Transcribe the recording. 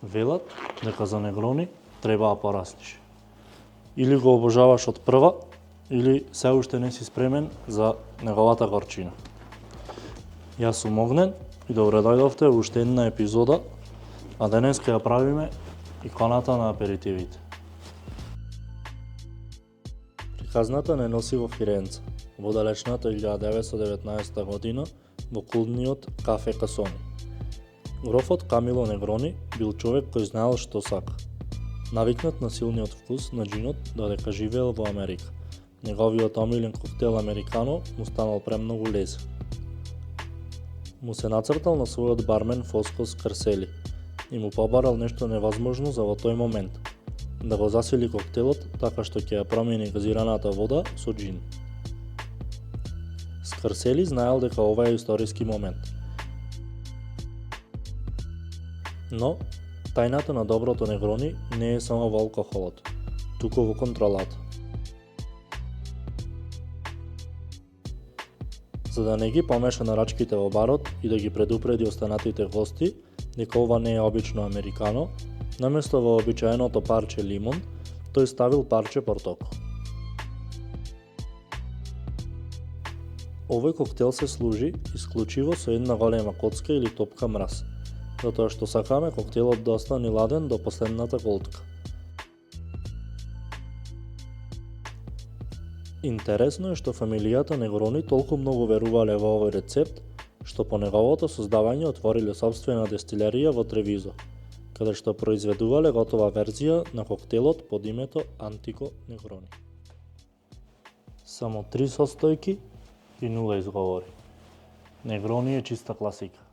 Велат дека за негрони треба да порасниш. Или го обожаваш од прва, или се уште не си спремен за неговата горчина. Јас сум Огнен и добре дојдовте во уште една епизода, а денес ќе ја правиме иконата на аперитивите. Приказната не носи во Фиренца, во далечната 1919 година во култниот кафе Касони. Грофот Камило Негрони бил човек кој знаел што сака. Навикнат на силниот вкус на джинот додека живеел во Америка. Неговиот омилен коктел американо му станал премногу лесен. Му се нацртал на својот бармен Фоско Скарсели и му побарал нешто невозможно за во тој момент, да го засили коктелот така што ќе ја промени газираната вода со джин. Скарсели знаел дека ова е историски момент. Но, тајната на доброто негрони не е само во алкохолот, туку во контролата. За да не ги помеша нарачките во барот и да ги предупреди останатите гости дека ова не е обично американо, наместо во обичаеното парче лимон, тој ставил парче портоко. Овој коктел се служи исклучиво со една голема коцка или топка мраз, затоа што сакаме коктелот да остане ладен до последната голтка. Интересно е што фамилијата Негрони толку многу верувале во овој рецепт, што по неговото создавање отвориле собствена дестилерија во Тревизо, каде што произведувале готова верзија на коктелот под името Антико Негрони. Само 3 состојки и 0 изговори. Негрони е чиста класика.